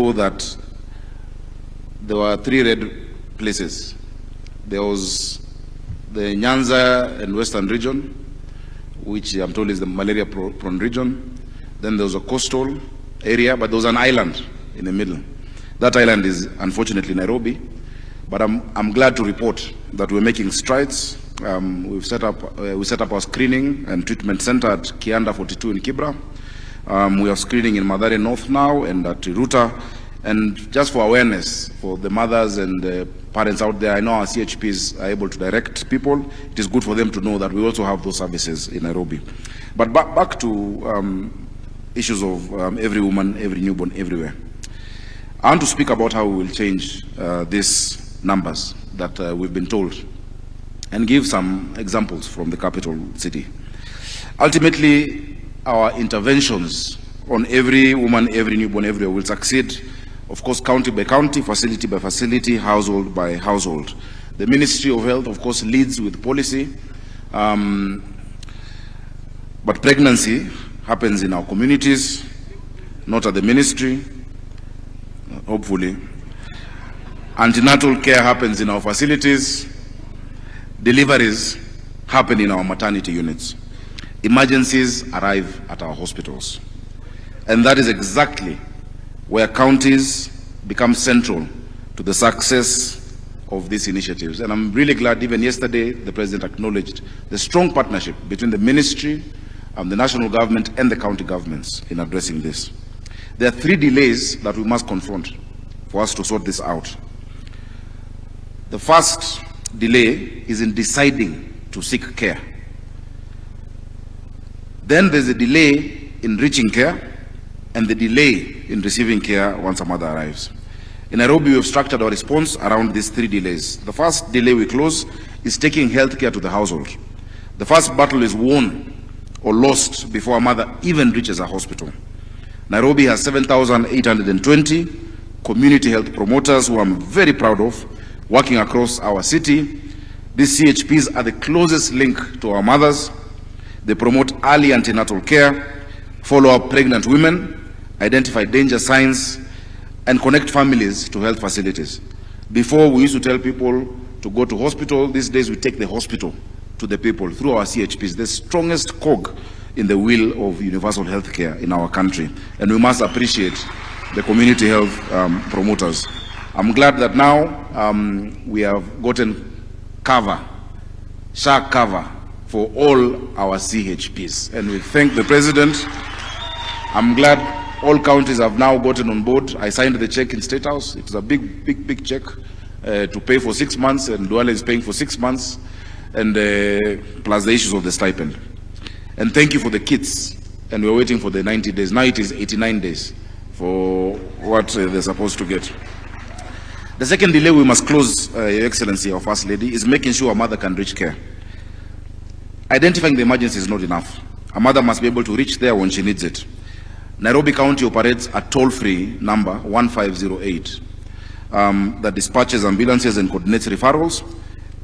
ago that there were 3 red places. There was the Nyanza and Western region, which I'm told is the malaria-prone region. Then there was a coastal area, but there was an island in the middle. That island is unfortunately Nairobi, but I'm glad to report that we're making strides. We set up our screening and treatment center at Kianda 42 in Kibra. We are screening in Mathare North now and at Ruta. And just for awareness for the mothers and the parents out there, I know our CHPs are able to direct people. It is good for them to know that we also have those services in Nairobi. But back to issues of every woman, every newborn, everywhere. I want to speak about how we will change these numbers that we've been told and give some examples from the capital city. Ultimately, our interventions on every woman, every newborn, everywhere will succeed, of course, county by county, facility by facility, household by household. The Ministry of Health, of course, leads with policy, but pregnancy happens in our communities, not at the ministry, hopefully. Antenatal care happens in our facilities. Deliveries happen in our maternity units. Emergencies arrive at our hospitals. And that is exactly where counties become central to the success of these initiatives. And I'm really glad, even yesterday, the President acknowledged the strong partnership between the ministry, the national government, and the county governments in addressing this. There are 3 delays that we must confront for us to sort this out. The first delay is in deciding to seek care. Then there's a delay in reaching care and the delay in receiving care once a mother arrives. In Nairobi, we have structured our response around these 3 delays. The first delay we close is taking health care to the household. The first battle is won or lost before a mother even reaches a hospital. Nairobi has 7,820 community health promoters who I'm very proud of, working across our city. These CHPs are the closest link to our mothers. They promote early antenatal care, follow up pregnant women, identify danger signs, and connect families to health facilities. Before, we used to tell people to go to hospital. These days, we take the hospital to the people through our CHPs, the strongest cog in the wheel of universal health care in our country. And we must appreciate the community health promoters. I'm glad that now we have gotten shark cover for all our CHPs. And we thank the President. I'm glad all counties have now gotten on board. I signed the check in State House. It's a big check to pay for 6 months, and Duale is paying for 6 months, and plus the issues of the stipend. And thank you for the kits. And we're waiting for the 90 days. Now it is 89 days for what they're supposed to get. The second delay we must close, Your Excellency, our First Lady, is making sure a mother can reach care. Identifying the emergency is not enough. A mother must be able to reach there when she needs it. Nairobi County operates a toll-free number, 1508, that dispatches ambulances and coordinates referrals.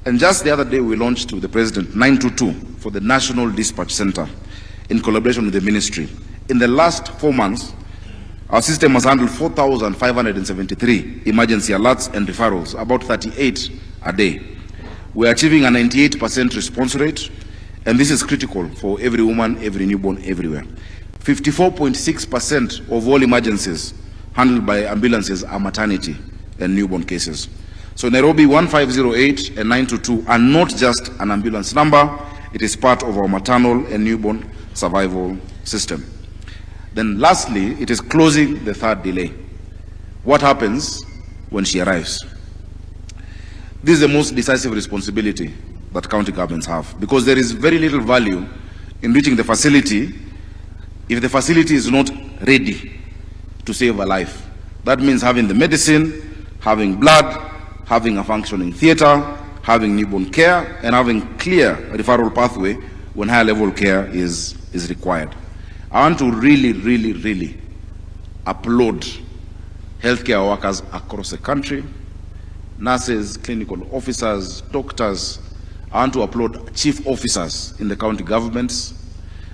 And just the other day, we launched with the President 922 for the National Dispatch Center in collaboration with the ministry. In the last 4 months, our system has handled 4,573 emergency alerts and referrals, about 38 a day. We're achieving a 98% response rate, and this is critical for every woman, every newborn, everywhere. 54.6% of all emergencies handled by ambulances are maternity and newborn cases. So Nairobi 1508 and 922 are not just an ambulance number, it is part of our maternal and newborn survival system. Then lastly, it is closing the third delay. What happens when she arrives? This is the most decisive responsibility that county governments have, because there is very little value in reaching the facility if the facility is not ready to save a life. That means having the medicine, having blood, having a functioning theater, having newborn care, and having clear referral pathway when higher level care is required. I want to really applaud healthcare workers across the country, nurses, clinical officers, doctors. I want to applaud chief officers in the county governments,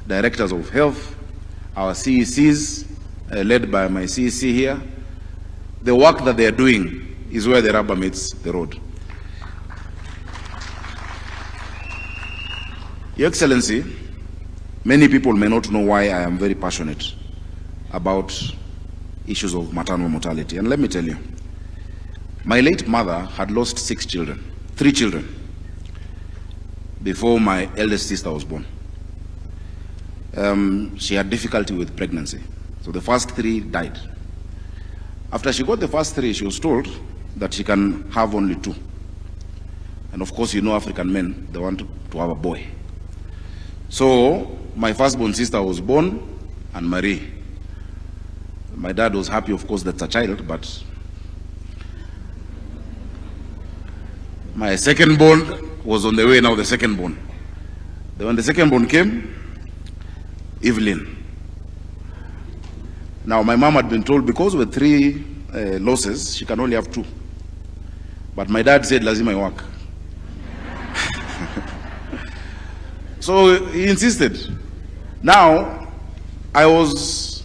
directors of health, our CECs, led by my CEC here, the work that they are doing is where the rubber meets the road. Your Excellency, many people may not know why I am very passionate about issues of maternal mortality. And let me tell you, my late mother had lost 3 children, before my eldest sister was born. She had difficulty with pregnancy. So the first 3 died. After she got the first 3, she was told that she can have only 2. And of course, you know African men, they want to have a boy. So my firstborn sister was born, and Marie. My dad was happy, of course, that's a child, but my second-born was on the way now, the second-born. Then when the second-born came, Evelyn. Now, my mom had been told because with 3 losses, she can only have 2. But my dad said, lazima iwak. So he insisted. Now, I was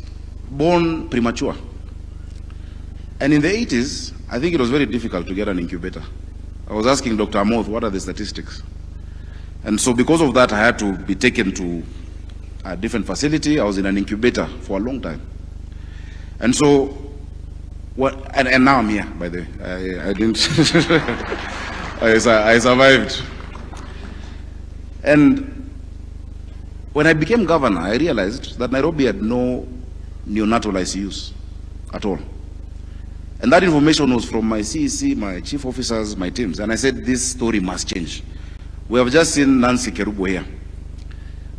born premature. And in the 80s, I think it was very difficult to get an incubator. I was asking Dr. Amoth, what are the statistics? And so because of that, I had to be taken to a different facility. I was in an incubator for a long time. And so, and now I'm here, by the way. I didn't, I survived. And when I became governor, I realized that Nairobi had no neonatal ICUs at all. And that information was from my CEC, my chief officers, my teams. And I said, this story must change. We have just seen Nancy Kerubo here.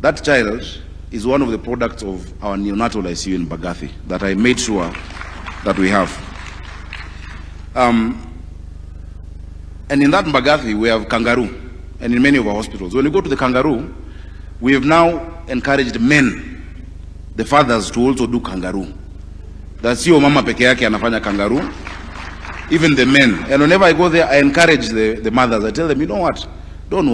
That child is one of the products of our neonatal ICU in Bagathi that I made sure that we have. And in that Bagathi, we have kangaroo, and in many of our hospitals. When you go to the kangaroo, we have now encouraged men, the fathers, to also do kangaroo. That's your mama peke yake anafanya kangaroo, even the men. And whenever I go there, I encourage the mothers. I tell them, you know what?